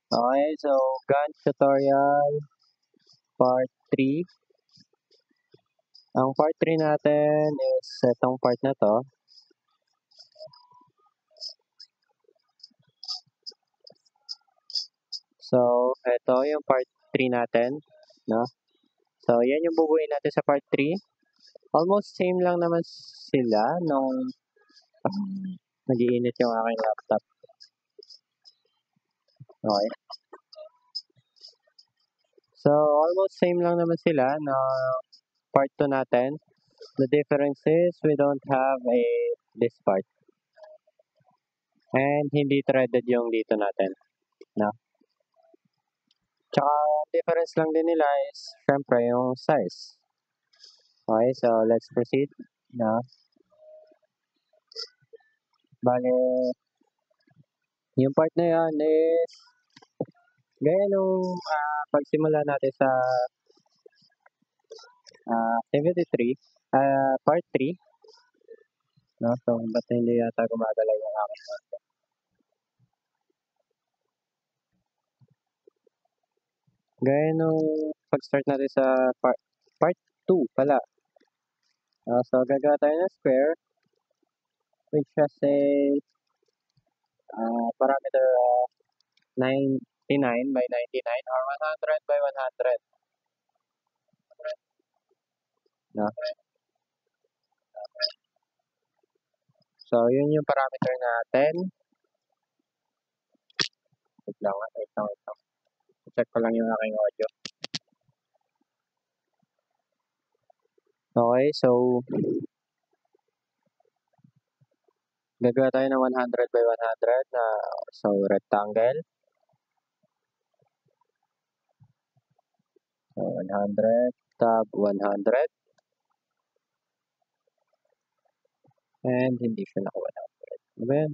Okay, so gun tutorial part 3. Ang part 3 natin is itong part na to. So, ito yung part 3 natin, no? So, yan yung bubuin natin sa part 3. Almost same lang naman sila nung nag-iinit yung aking laptop. Okay. So, almost same lang naman sila na part 2 natin. The difference is we don't have this part. And hindi threaded yung dito natin, no? Tsaka, difference lang din nila is, syempre, yung size. Okay, so let's proceed. No? Bale, yung part na yan is, gaya nung pagsimula natin sa activity 3, part 3, no? So, ba't hindi yata gumagalaw yung aking audio? Gaya nung pag-start natin sa part 2 pala. So, gagawa tayo ng square, which has a parameter of 99 by 99 or 100 by 100. No? So, yun yung parameter natin. Wait lang. Check ko lang yung aking audio. Okay, so, gagawa tayo ng 100 by 100 na so rectangle. So, 100 tab 100. And hindi siya naka 100. Ano ba yan?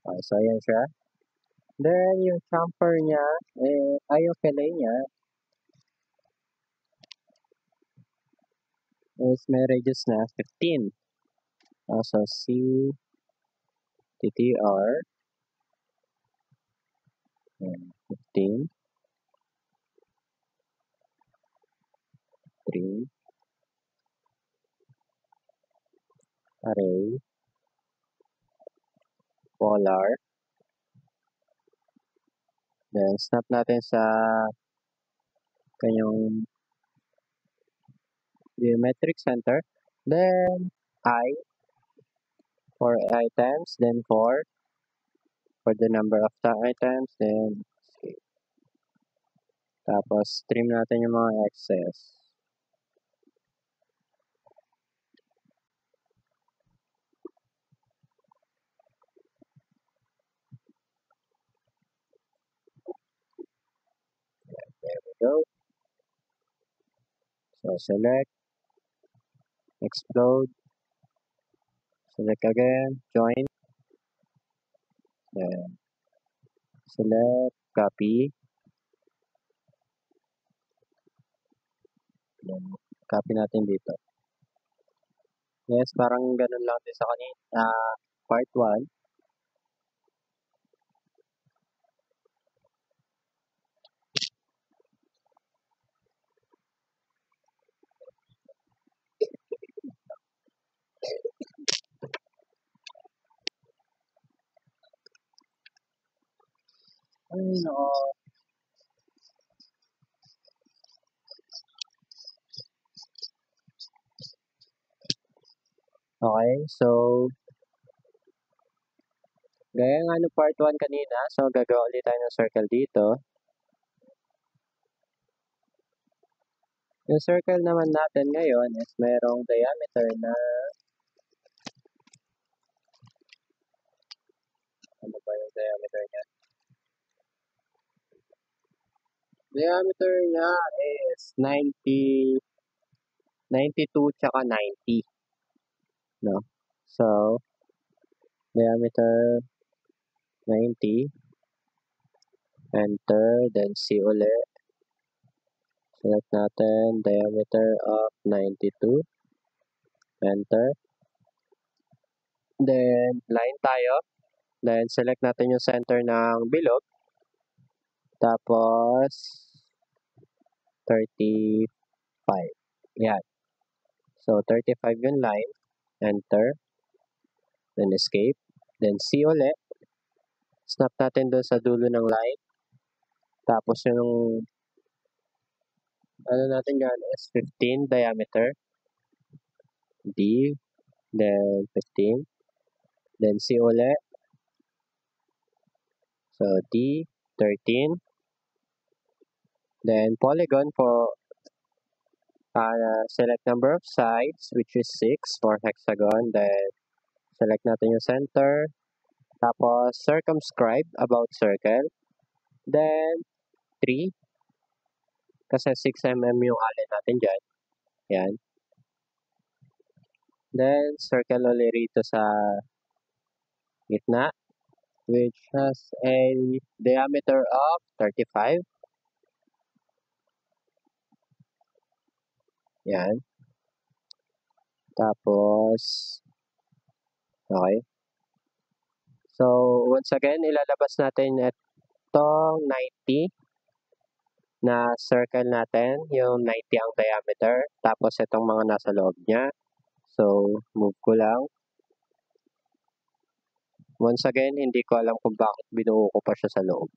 Okay, so yan siya. Then, yung chamfer niya, yung fillet niya, is may radius na 15. So, C, TTR, 15, 3, array, polar, then snap natin sa kanyang geometric center, then I for items, then 4 for the number of the items, then okay. Tapos trim natin yung mga excess. There we go. So select, explode, select again, join, then select, copy, then copy natin dito. Yes, parang ganun lang din sa kanina, part 1. Ay, nako. Okay, so gaya nga no part 1 kanina, so gagawa ulit tayo ng circle dito. Yung circle naman natin ngayon is mayroong diameter na ano ba yung diameter niya? Diameter niya is 92 tsaka 90. No? So, diameter 90. Enter, then C ulit. Select natin diameter of 92. enter. Then, line tayo. Then, select natin yung center ng bilog. Tapos, 35. Yan. So, 35 yung line. Enter. Then, escape. Then, C ulit. Snap natin doon sa dulo ng line. Tapos, yung ano natin yan is 15 diameter. D. Then, 15. Then, C ulit. So, D. 13. Then, polygon for select number of sides, which is 6 for hexagon. Then, select natin yung center. Tapos, circumscribe about circle. Then, 3. Kasi 6 mm yung alin natin dyan. Yan. Then, circle ulit rito sa gitna, which has a diameter of 35. Yan. Tapos, okay. So, once again, ilalabas natin itong 90 na circle natin, yung 90 ang diameter. Tapos, itong mga nasa loob niya. So, move ko lang. Once again, hindi ko alam kung bakit binuo ko pa siya sa loob.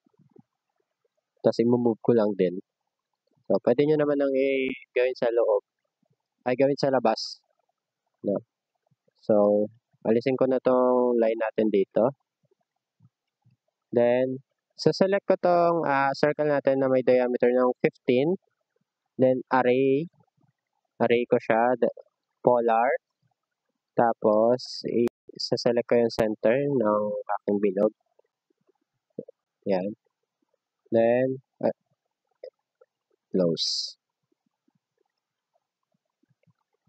Tapos, i-move ko lang din. So, pwede nyo naman nang i-gawin sa loob. Ay, gawin sa labas. No? So, alisin ko na tong line natin dito. Then, select ko tong circle natin na may diameter ng 15. Then, array. Array ko siya. Polar. Tapos, select ko yung center ng aking bilog. Yan. Then, close.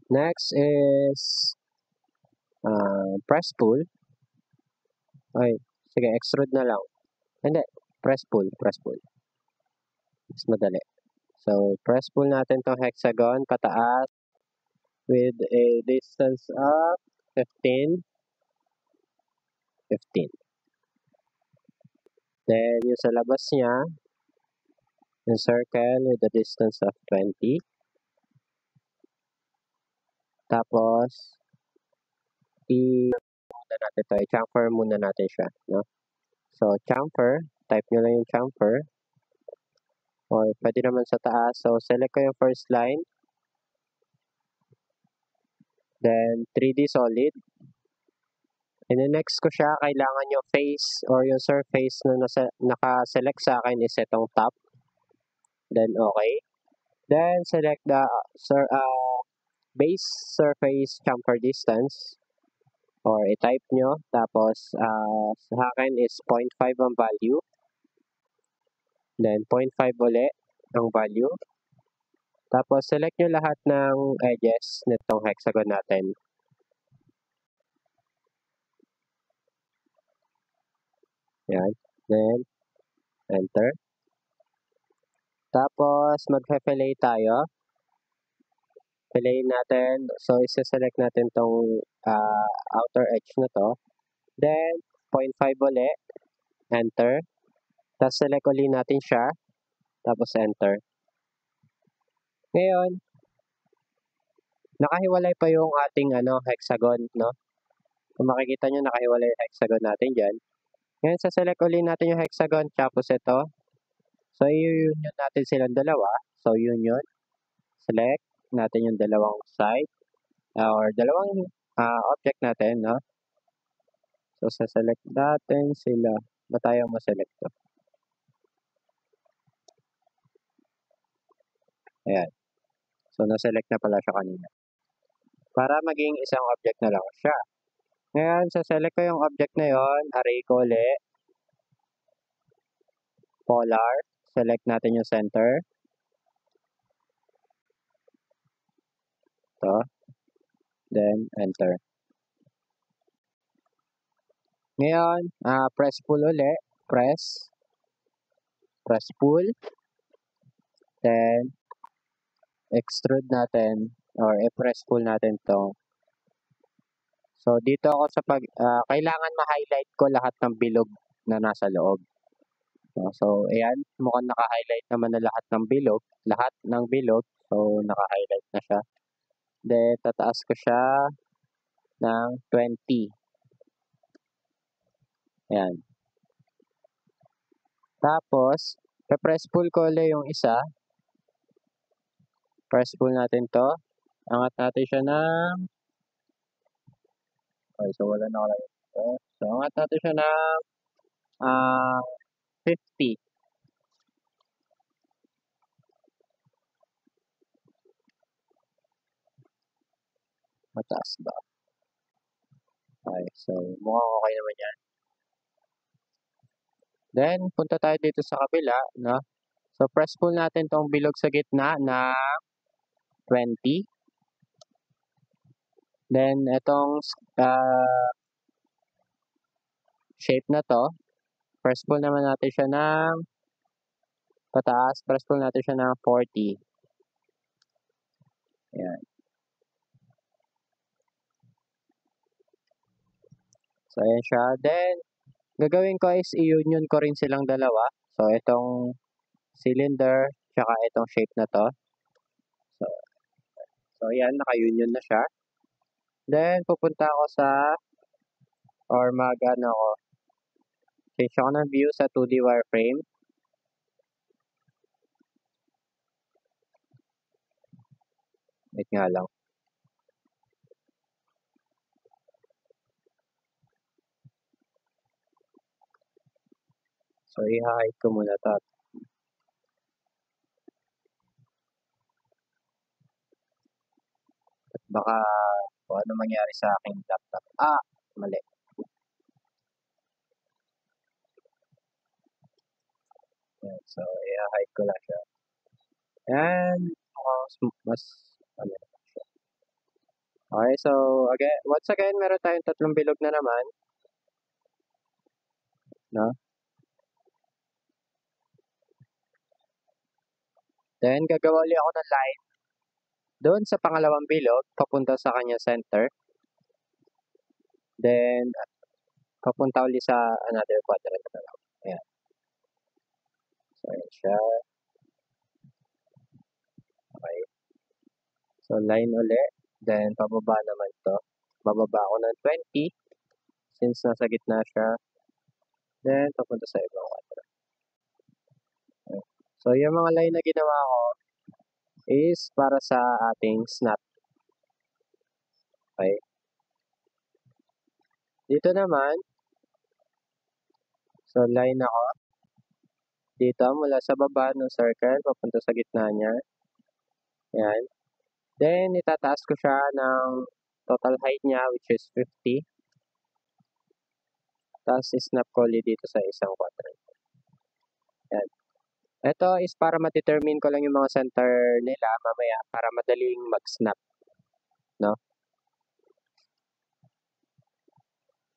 Next is press pull. Ay, sige, extrude na lang. Hindi, press pull. Mas madali. So, press pull natin tong hexagon pataas with a distance of 15. Then, yung sa labas niya, yung circle with a distance of 20. Tapos, i-chamfer muna natin siya, no? So, chamfer, type nyo lang yung chamfer. Or, pwede naman sa taas. So, select ko yung first line. Then, 3D solid. And then, next ko siya, kailangan yung face or yung surface na naka-select sa akin is itong top. Then, okay. Then, select the base surface chamfer distance. Or i-type nyo. Tapos, sa akin is 0.5 ang value. Then, 0.5 ulit ang value. Tapos, select nyo lahat ng edges nitong hexagon natin. Yan. Then, enter. Tapos, mag-fillet tayo. Fillet natin. So, isa-select natin tong outer edge na to. Then, 0.5 ulit. Enter. Tapos, select ulit natin siya. Tapos, enter. Ngayon, nakahiwalay pa yung ating hexagon, no? Kung makikita nyo, nakahiwalay yung hexagon natin dyan. Ngayon, sa-select ulit natin yung hexagon. Tapos, ito. So, i-union natin silang dalawa. So, union. Select natin yung dalawang side. Or dalawang object natin, no? So, sa-select natin sila. Ba tayo ma-select to? Ayan. So, na-select na pala siya kanina. Para maging isang object na lang siya. Ngayon, sa-select ko yung object na yon, array ko ulit. Polar. Select natin yung center. Ito. Then, enter. Ngayon, press pull ulit. Press pull. Then, extrude natin or i-press pull natin to So, dito ako sa kailangan ma-highlight ko lahat ng bilog na nasa loob. So, ayan, mukhang naka-highlight naman na lahat ng bilog. Lahat ng bilog. So, naka-highlight na siya. Then, tataas ko siya ng 20. Ayan. Tapos, press pull ko ulit yung isa. Press pull natin to. Angat natin siya ng... Okay, so wala na kalagay ito. So, angat natin siya ng 50. Mataas ba? Okay, so mukhang okay naman yan. Then, punta tayo dito sa kabila, no? So, press pull natin tong bilog sa gitna na 20. Then, itong shape na to, press pull naman natin siya ng pataas, press pull natin siya ng 40. Ayan. So, ayan siya. Then, gagawin ko is i-union ko rin silang dalawa. So, itong cylinder, tsaka itong shape na to. So ayan, naka-union na siya. Then, pupunta ako change ako ng view sa 2D wireframe. Wait nga lang. So, i-hide ko muna ito. At baka kung ano mangyari sa aking laptop. Mali. Ayan, so, i-hide ko lang siya. And, mas, ano siya. Okay, so, once again, meron tayong tatlong bilog na naman. No? Then, gagawa ulit ako ng line doon sa pangalawang bilog, papunta sa kanya center. Then, papunta ulit sa another quadrant na lang. Ayan. So, ayan siya. Okay. So, line ulit. Then, pababa naman to. Bababa ako ng 20 since nasa gitna siya. Then, papunta sa ibang quadrant. Okay. So, yung mga line na ginawa ko is para sa ating snap. Okay. Dito naman, so line ako. Dito, mula sa baba ng circle, papunta sa gitna niya. Ayan. Then, itataas ko siya ng total height niya, which is 50. Tapos, snap ko ulit dito sa isang quadrant. Ayan. Ito is para ma-determine ko lang yung mga center nila mamaya para madaling mag-snap. No?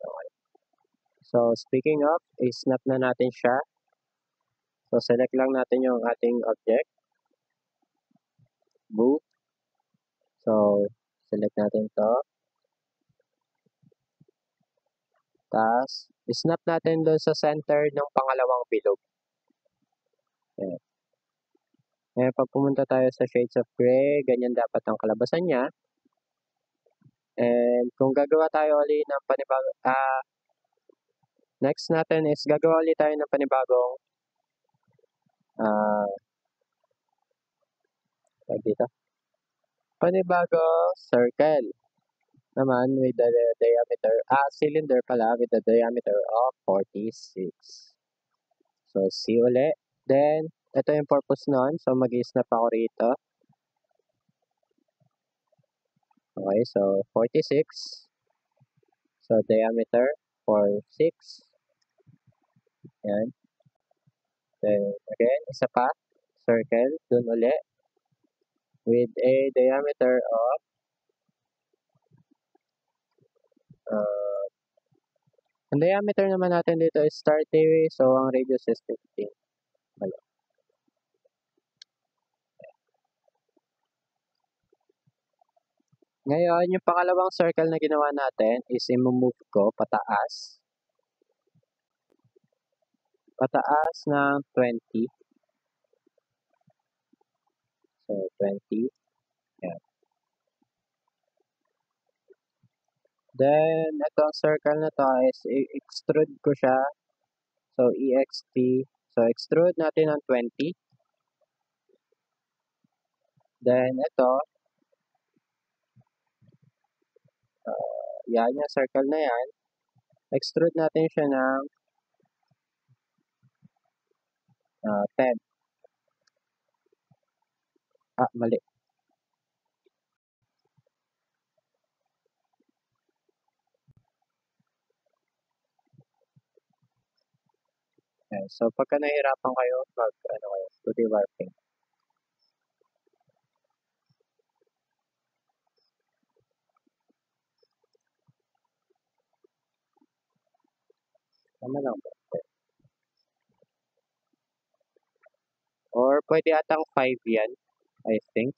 Okay. So, speaking of, i-snap na natin siya. So, select lang natin yung ating object. Move. So, select natin to. Tapos, snap natin doon sa center ng pangalawang bilog. Ayan. Ngayon, pag pumunta tayo sa shades of gray, ganyan dapat ang kalabasan niya. And kung gagawa tayo ulit ng panibagong, next natin is gagawa ulit tayo ng panibagong, dito. Panibagong circle naman with the diameter, cylinder pala with the diameter of 46. So, C ulit. Then, ito yung purpose nun. So, mag-snap ako rito. Okay, so 46. So, diameter 46. Yan. Then, again, isa pa. Circle. Dun ulit. With a diameter of ang diameter naman natin dito is 30. So, ang radius is 15. Wala. Ngayon, yung pangalawang circle na ginawa natin is i-move ko pataas. Pataas ng 20. So, 20. Yan. Then, itong circle na to is i-extrude ko siya. So, EXT. So, extrude natin ng 20. Then, ito. Yan yung circle na yan. Extrude natin siya ng 10. Mali. Okay. So, pagka nahihirapan kayo, ano kayo, 2D warping. Tama lang ba? Or pwede atang 5 yan, I think.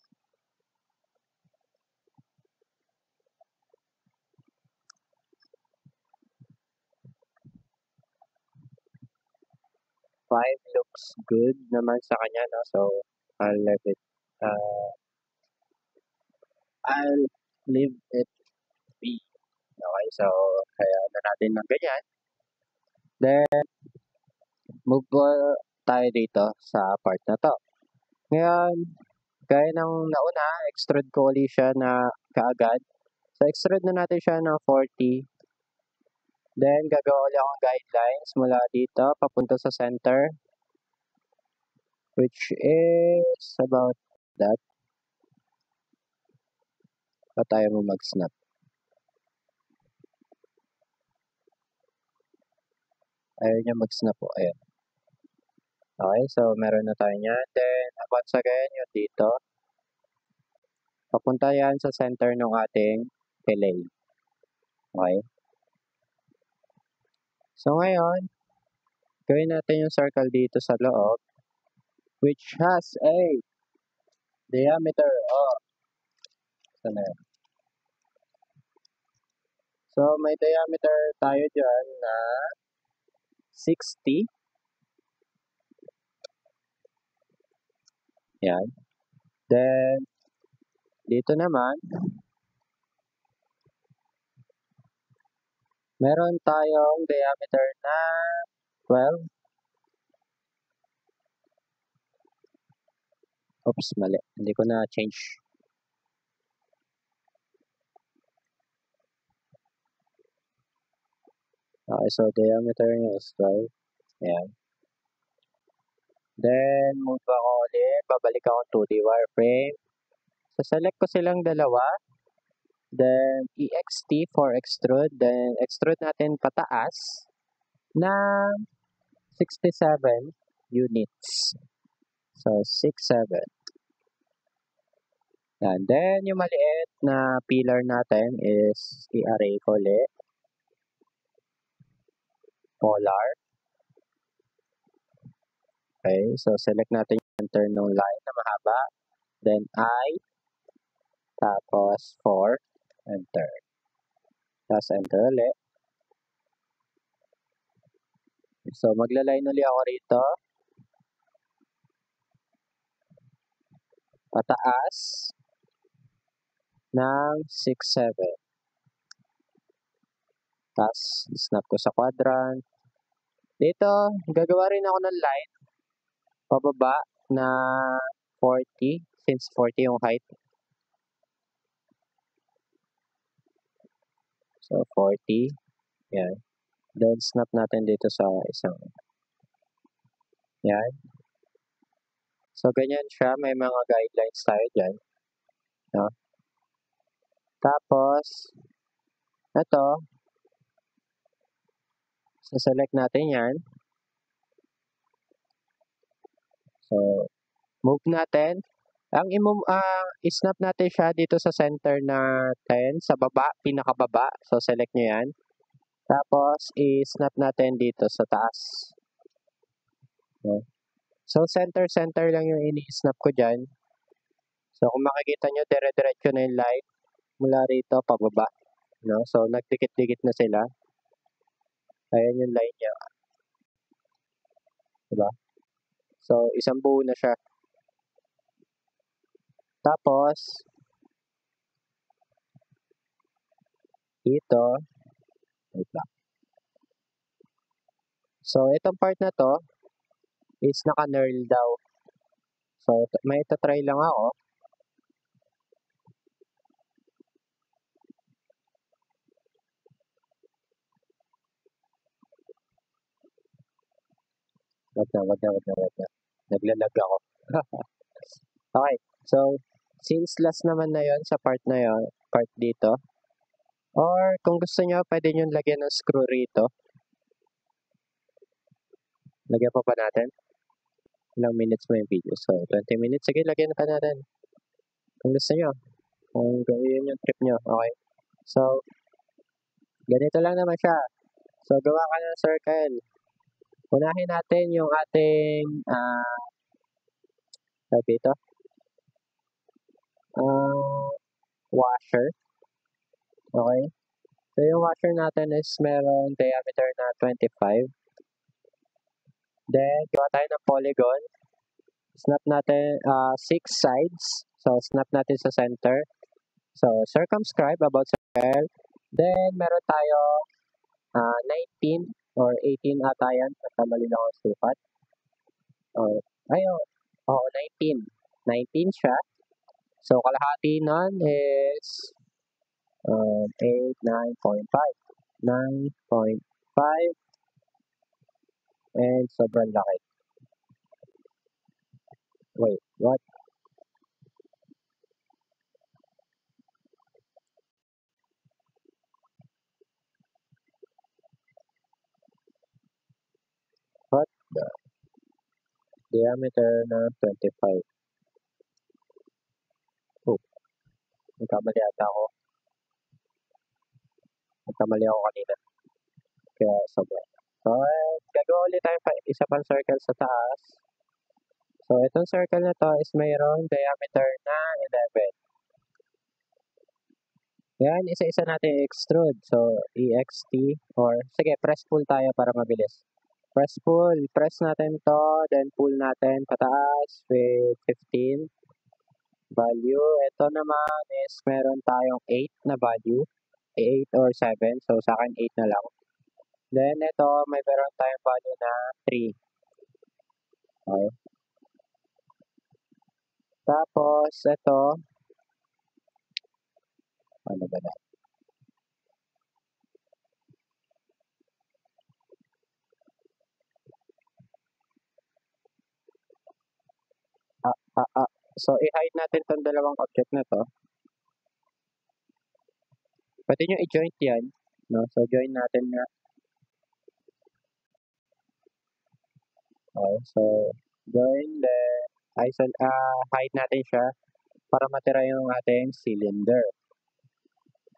Five looks good naman sa kanya, no? So, I'll leave it, uh, I'll leave it be. Okay, so, kaya na natin ng ganyan. Then, move tayo dito sa part na to. Ngayon, gaya ng nauna, extrude ko ulit siya na kaagad. So, extrude na natin siya ng 40. Then, gagawa ulit akong guidelines mula dito, papunta sa center. Which is about that. Pa tayo mo mag-snap. Ayaw niya mag-snap po. Ayan. Okay, so meron na tayo niyan. Then, once again, yung dito. Papunta yan sa center ng ating fillet. Okay. So, ngayon, gawin natin yung circle dito sa loob, which has a diameter of, sana yun? So, may diameter tayo dyan na 60. Yan. Then, dito naman, meron tayong diameter na 12. Oops, mali. Hindi ko na change. Okay, so diameter niya is 12. Ayan. Then, move ako ulit. Babalik ako 2D wireframe. So, select ko silang dalawa. Then, EXT for extrude. Then, extrude natin pataas na 67 units. So, 67. And then, yung maliit na pillar natin is i-array ko ulit. Polar. Okay, so select natin yung center ng line na mahaba. Then, I. Tapos, 4. Enter. Tapos, enter ulit. So, magla-line ulit ako rito. Pataas ng 6, 7. Tapos, snap ko sa quadrant. Dito, gagawa rin ako ng line. Pababa na 40, since 40 yung height. So, 40. Yan. Then, snap natin dito sa isang. Yan. So, ganyan siya. May mga guidelines tayo dyan. No? Tapos, ito, select natin yan. So, move natin. Ang i-snap natin siya dito sa center na 10, sa baba, pinakababa. So, select nyo yan. Tapos, i-snap natin dito sa taas. No? So, center lang yung ini-snap ko dyan. So, kung makikita nyo, dire-diretso na yung line mula rito pababa, no? So, nagdikit-dikit na sila. Ayan yung line niya, diba? So, isang buo na siya. Tapos, dito, wait lang. So, itong part na to is naka-knurl daw. So, may try lang ako. Wag na. Naglalag ako. Okay. So, since last naman na yon sa part na yon, part dito, or kung gusto nyo, pwede nyo lagyan ng screw rito. Lagyan pa ba natin? Ilang minutes mo yung video? So, 20 minutes. Sige, lagyan pa natin. Kung gusto nyo. Kung yun yung trip nyo. Okay. So, ganito lang naman siya. So, gawa ka ng circle. Unahin natin yung ating dito. Washer. Okay. So, yung washer natin is meron diameter na 25. Then, gawa tayo ng polygon. Snap natin 6 sides. So, snap natin sa center. So, circumscribe about circle. Then, meron tayo 19 or 18 ata yan. Mali lang ang sukat. Oh, 19. 19 siya. So, kalahati nun is 8, 9.5. 9.5. And sobrang laki. Wait, what? What the? Diameter na 25. Oh, nagkamali ata ako. Nagkamali ako kanina. Kaya sobrang. So, gagawa ulit tayo pa isa pang circle sa taas. So, itong circle na to is mayroong diameter na 11. Yan, isa-isa natin extrude. So, EXT or, sige, press pull tayo para mabilis. Press pull. Press natin to, then pull natin pataas with 15 value. Ito naman is meron tayong 8 na value. 8 or 7. So, sa akin 8 na lang. Then, ito, may meron tayong value na 3. Okay. Tapos, ito, ano ba na? So, i-hide natin itong dalawang object na to. Pwede nyo i-joint yan. No? So, join natin nga. Okay, so, join then hide natin siya para matira yung ating cylinder.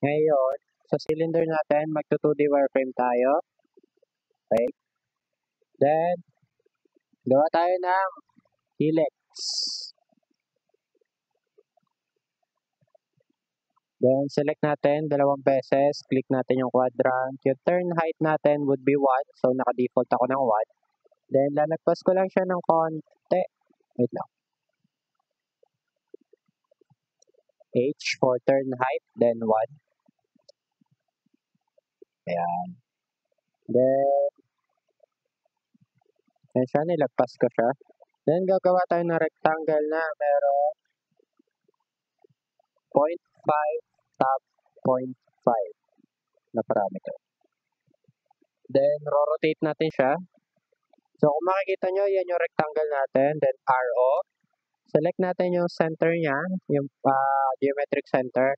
Ngayon, sa cylinder natin, magto 2D wireframe tayo. Okay. Then, gawa tayo ng helix. Then, select natin dalawang beses. Click natin yung quadrant. Yung turn height natin would be 1. So, naka-default ako ng 1. Then, lalagpas ko lang siya ng konti. Wait lang. H for turn height, then 1. Ayan. Then, yan siya, nilagpas ko siya. Then, gagawa tayo ng rectangle na meron 0.5 top 0.5 na parameter. Then, rotate natin siya. So, kung makikita nyo, yan yung rectangle natin. Then, RO. Select natin yung center niya, yung geometric center.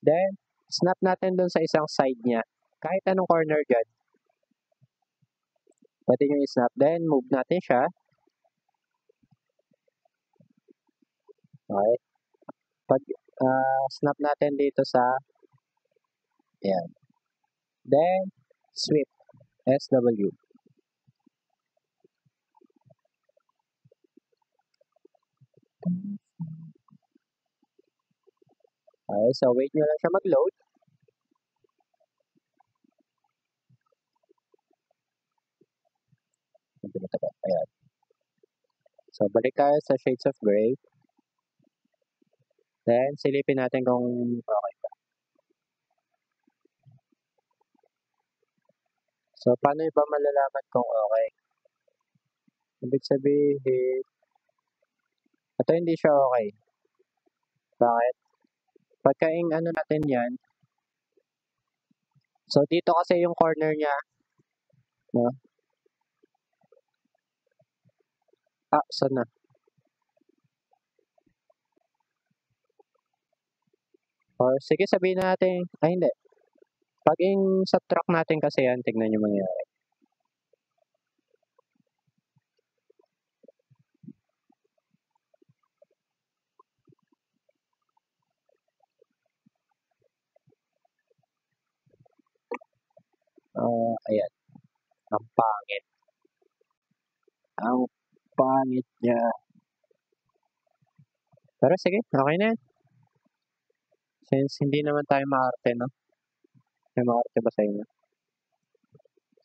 Then, snap natin dun sa isang side niya. Kahit anong corner dyan. Pwede nyo i-snap. Then, move natin siya. Okay. Pag snap natin dito sa ayan. Then, sweep. SW. Okay, so wait nyo lang siya mag-load. Medyo matagal. Ayan. So, balik tayo sa shades of gray. Then, silipin natin kung okay ba. So, paano ba malalaman kung okay? Ibig sabihin, ito hindi siya okay. Bakit? Pagka ano natin yan, so dito kasi yung corner niya, no? Saan na? Or sige sabihin natin, hindi. Pag sa truck natin kasi yan, tignan nyo mangyayari. Ayan. Ang pangit. Ang pangit niya. Pero sige, okay na yan. Since hindi naman tayo maarte, no? May maarte ba sa inyo?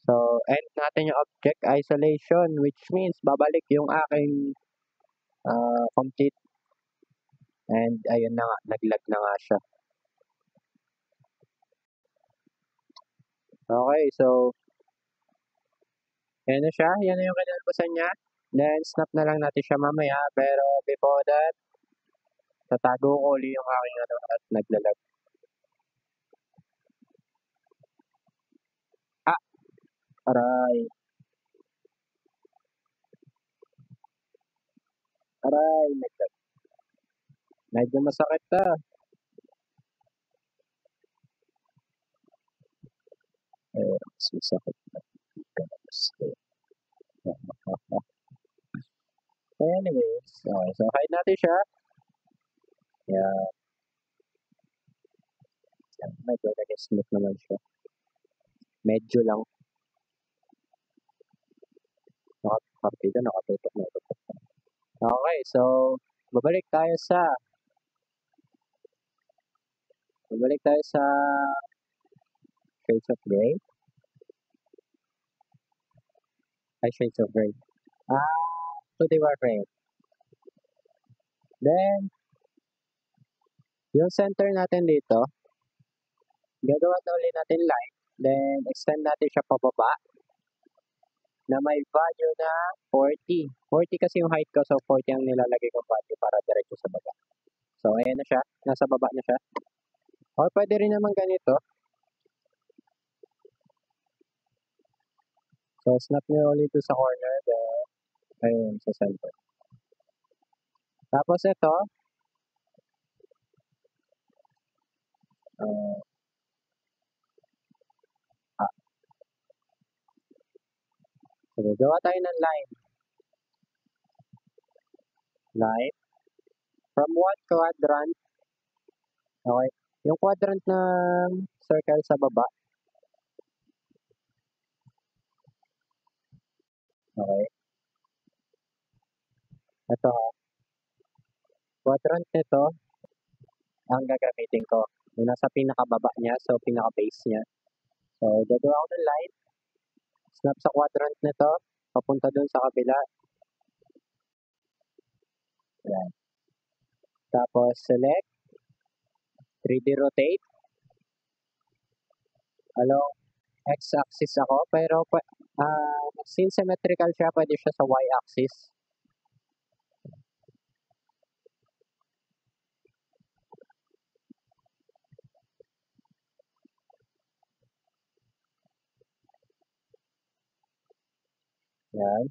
So, end natin yung object isolation, which means babalik yung aking complete. And ayun na nga, naglag na nga siya. Okay, so yan na siya. Yan na yung kinalbasan niya. Then, snap na lang natin siya mamaya. Pero before that, tatago ko ulit yung aking at naglalag. Aray. Aray, naglag. Medyo masakit ta. Mas masakit na. So, anyways, okay. So, hide natin siya. Yeah. Medyo nag-smooth naman siya. Medyo lang. Nakapagpapita, nakatutok na ito. Okay, so, babalik tayo sa shades of gray. Shades of gray. To the wireframe. Then, yung center natin dito, gagawa na ulit natin line. Then, extend natin siya pababa na may value na 40. 40 kasi yung height ko, so 40 ang nilalagay kong value para diretso sa baba. So, ayan na siya. Nasa baba na siya. Or pwede rin naman ganito. So, snap nyo ulit sa corner. Ayun, sa center. Tapos ito, so, gawa tayo ng line. Line. From one quadrant. Okay. Yung quadrant ng circle sa baba. Okay. Ito ha. Quadrant nito, ang gagamitin ko. Yung nasa pinakababa niya, so pinaka-base niya. So, gagawa ko ng line. Snap sa quadrant nito, papunta dun sa kabila. Yan. Tapos, select. 3D rotate. Along x-axis ako, pero since symmetrical siya, pwede siya sa y-axis. Yan.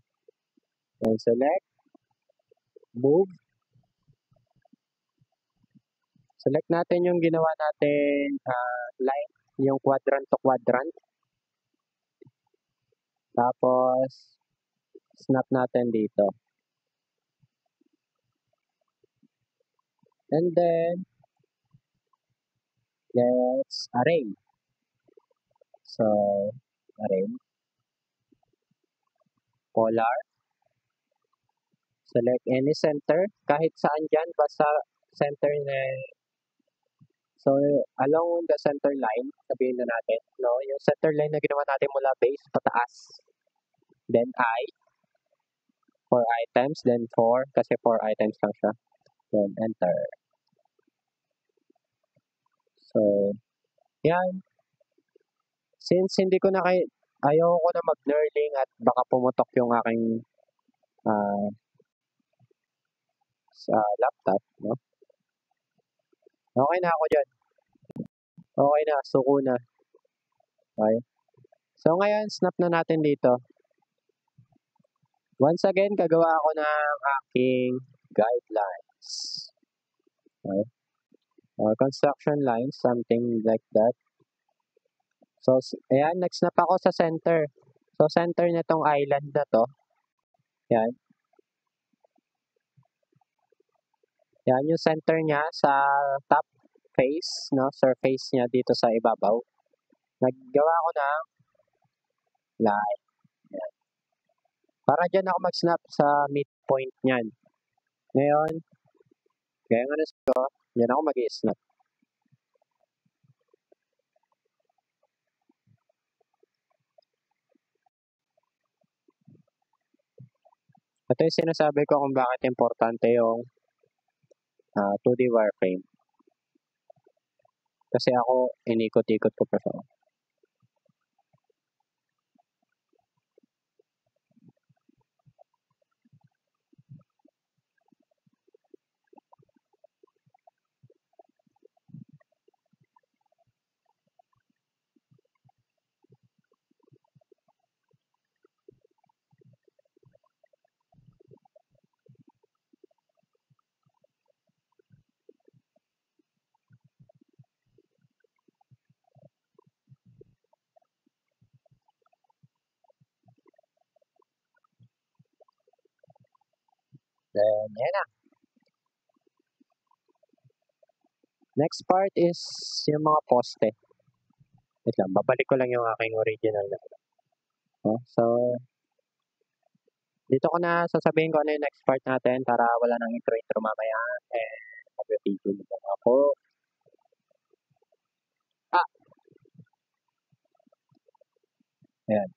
Then select. Move. Select natin yung ginawa natin line, yung quadrant to quadrant. Tapos, snap natin dito. And then, let's arrange. So, arrange. Polar. Select any center. Kahit saan dyan, basta center na So, along the center line, sabihin na natin, no? Yung center line na ginawa natin mula base pataas. Then I, 4 items, then 4, kasi 4 items lang siya. Then enter. So, yan. Since hindi ko na ayoko na mag-knurling at baka pumutok yung aking sa laptop, no? Okay na ako dyan. Okay na, suko na. Okay. So, ngayon, snap na natin dito. Once again, gagawa ako ng aking guidelines. Okay. Construction lines, something like that. So, ayan, nag-snap ako sa center. So, center na tong island na to. Yan. Yan yung center niya sa top face, no? Surface niya dito sa ibabaw. Naggawa ko ng line. Yan. Para dyan ako mag-snap sa midpoint niyan. Ngayon, kaya nga ko, dyan ako mag-i-snap. Ito yung sinasabi ko kung bakit importante yung 2D wireframe. Kasi ako, inikot-ikot ko pa siya. Then, yan na. Next part is yung mga poste. Wait lang, babalik ko lang yung aking original na. So, dito ko na sasabihin ko ano yung next part natin para wala nang intro mamaya. Mag-video na ako. Ayan.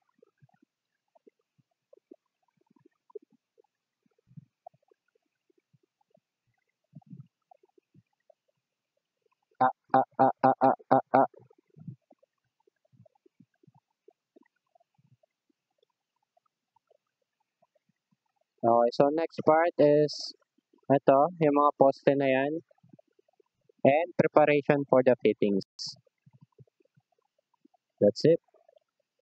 Okay, so next part is ito, yung mga poste na yan. And preparation for the fittings. That's it.